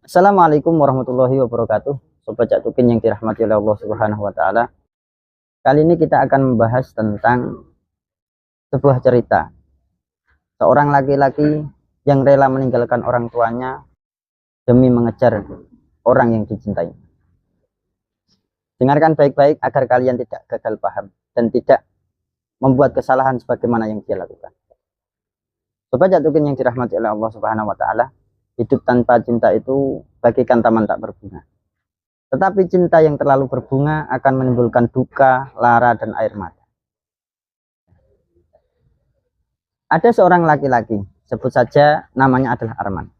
Assalamualaikum warahmatullahi wabarakatuh. Sobat Cak Tukin yang dirahmati oleh Allah Subhanahu wa taala. Kali ini kita akan membahas tentang sebuah cerita. Seorang laki-laki yang rela meninggalkan orang tuanya demi mengejar orang yang dicintai. Dengarkan baik-baik agar kalian tidak gagal paham dan tidak membuat kesalahan sebagaimana yang dia lakukan. Sobat Cak Tukin yang dirahmati oleh Allah Subhanahu wa taala, hidup tanpa cinta itu bagaikan taman tak berbunga. Tetapi cinta yang terlalu berbunga akan menimbulkan duka, lara, dan air mata. Ada seorang laki-laki, sebut saja namanya adalah Arman.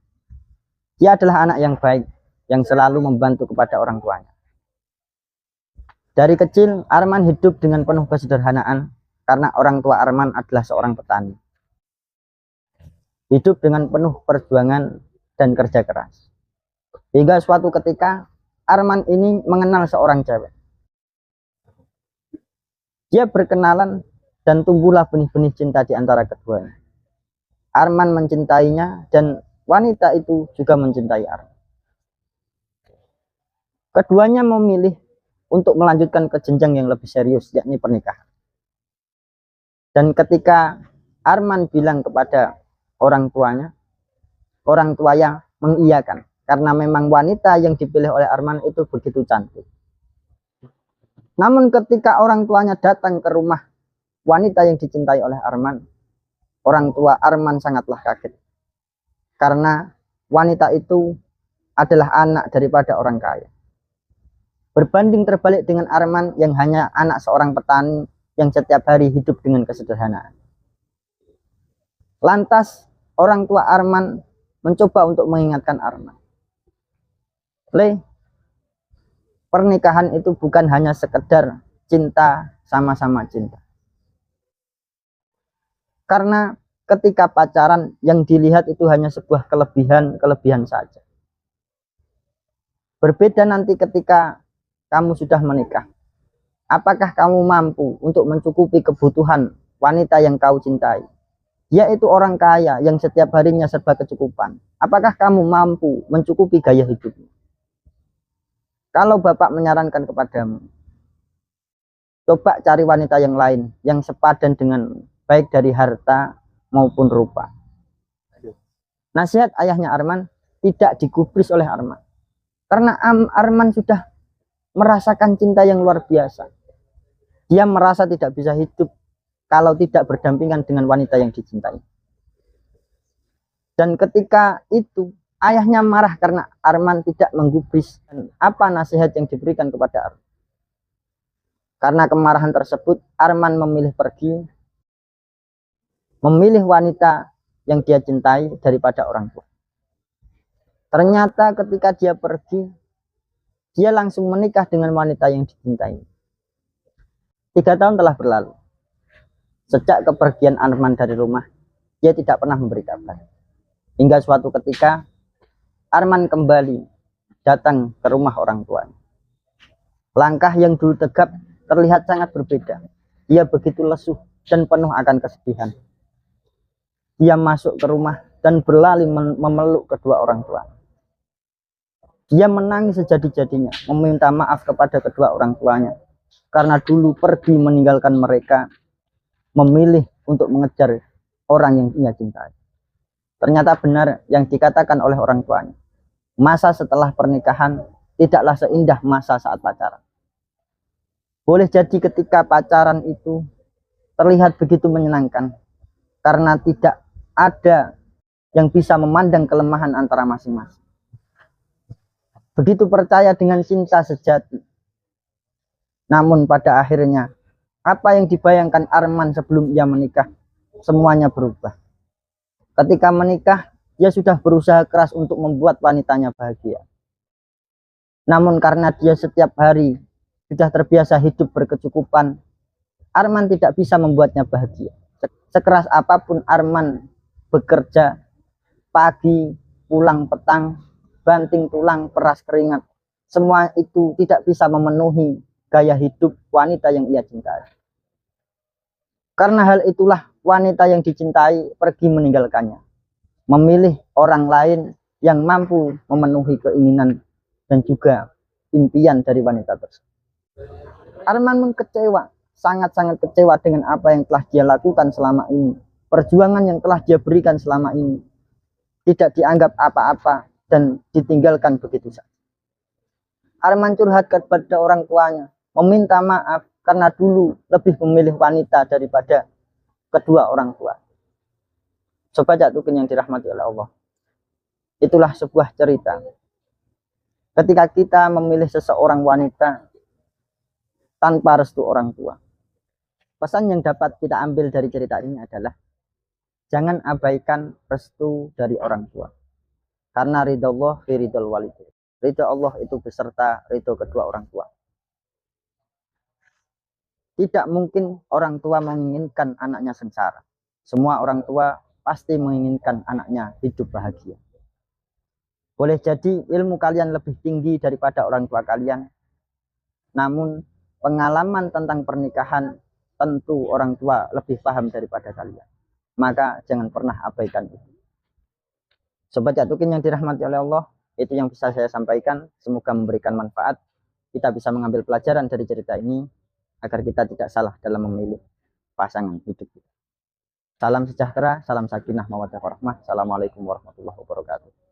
Dia adalah anak yang baik, yang selalu membantu kepada orang tuanya. Dari kecil, Arman hidup dengan penuh kesederhanaan karena orang tua Arman adalah seorang petani. Hidup dengan penuh perjuangan dan kerja keras. Hingga suatu ketika Arman ini mengenal seorang cewek. Dia berkenalan dan tumbuhlah benih-benih cinta di antara keduanya. Arman mencintainya dan wanita itu juga mencintai Arman. Keduanya memilih untuk melanjutkan ke jenjang yang lebih serius, yakni pernikahan. Dan ketika Arman bilang kepada orang tuanya, orang tuanya mengiyakan karena memang wanita yang dipilih oleh Arman itu begitu cantik. Namun ketika orang tuanya datang ke rumah wanita yang dicintai oleh Arman, orang tua Arman sangatlah kaget karena wanita itu adalah anak daripada orang kaya. Berbanding terbalik dengan Arman yang hanya anak seorang petani yang setiap hari hidup dengan kesederhanaan. Lantas orang tua Arman mencoba untuk mengingatkan Arman, pernikahan itu bukan hanya sekedar cinta, sama-sama cinta. Karena ketika pacaran yang dilihat itu hanya sebuah kelebihan saja. Berbeda nanti ketika kamu sudah menikah. Apakah kamu mampu untuk mencukupi kebutuhan wanita yang kau cintai? Dia itu orang kaya yang setiap harinya serba kecukupan. Apakah kamu mampu mencukupi gaya hidupmu? Kalau Bapak menyarankan kepadamu, coba cari wanita yang lain yang sepadan dengan baik dari harta maupun rupa. Nasihat ayahnya Arman tidak digubris oleh Arman. Karena Arman sudah merasakan cinta yang luar biasa. Dia merasa tidak bisa hidup kalau tidak berdampingan dengan wanita yang dicintai. Dan ketika itu ayahnya marah karena Arman tidak menggubris. Apa nasihat yang diberikan kepada Arman? Karena kemarahan tersebut, Arman memilih pergi, memilih wanita yang dia cintai daripada orang tua. Ternyata ketika dia pergi, dia langsung menikah dengan wanita yang dicintai. 3 tahun telah berlalu. Sejak kepergian Arman dari rumah, dia tidak pernah memberi kabar. Hingga suatu ketika, Arman kembali datang ke rumah orang tuanya. Langkah yang dulu tegap terlihat sangat berbeda. Dia begitu lesuh dan penuh akan kesedihan. Dia masuk ke rumah dan berlari memeluk kedua orang tua. Dia menangis sejadi-jadinya, meminta maaf kepada kedua orang tuanya. Karena dulu pergi meninggalkan mereka, memilih untuk mengejar orang yang ia cintai. Ternyata benar yang dikatakan oleh orang tuanya. Masa setelah pernikahan tidaklah seindah masa saat pacaran. Boleh jadi ketika pacaran itu terlihat begitu menyenangkan karena tidak ada yang bisa memandang kelemahan antara masing-masing. Begitu percaya dengan cinta sejati. Namun pada akhirnya apa yang dibayangkan Arman sebelum ia menikah, semuanya berubah. Ketika menikah, dia sudah berusaha keras untuk membuat wanitanya bahagia. Namun karena dia setiap hari sudah terbiasa hidup berkecukupan, Arman tidak bisa membuatnya bahagia. Sekeras apapun Arman bekerja, pagi, pulang petang, banting tulang, peras keringat, semua itu tidak bisa memenuhi gaya hidup wanita yang ia cintai. Karena hal itulah wanita yang dicintai pergi meninggalkannya, memilih orang lain yang mampu memenuhi keinginan dan juga impian dari wanita tersebut. Arman pun kecewa, sangat-sangat kecewa dengan apa yang telah dia lakukan selama ini. Perjuangan yang telah dia berikan selama ini tidak dianggap apa-apa dan ditinggalkan begitu saja. Arman curhat kepada orang tuanya, meminta maaf karena dulu lebih memilih wanita daripada kedua orang tua. Sobat Catukin yang dirahmati oleh Allah, itulah sebuah cerita. Ketika kita memilih seseorang wanita tanpa restu orang tua, pesan yang dapat kita ambil dari cerita ini adalah jangan abaikan restu dari orang tua. Karena ridho Allah fi ridhol walidain. Ridho Allah itu beserta ridho kedua orang tua. Tidak mungkin orang tua menginginkan anaknya sengsara. Semua orang tua pasti menginginkan anaknya hidup bahagia. Boleh jadi ilmu kalian lebih tinggi daripada orang tua kalian, namun pengalaman tentang pernikahan tentu orang tua lebih paham daripada kalian. Maka jangan pernah abaikan itu. Sobat Catukin yang dirahmati oleh Allah, itu yang bisa saya sampaikan. Semoga memberikan manfaat. Kita bisa mengambil pelajaran dari cerita ini agar kita tidak salah dalam memilih pasangan hidup kita. Salam sejahtera, salam sakinah, mawaddah warahmah. Assalamualaikum warahmatullahi wabarakatuh.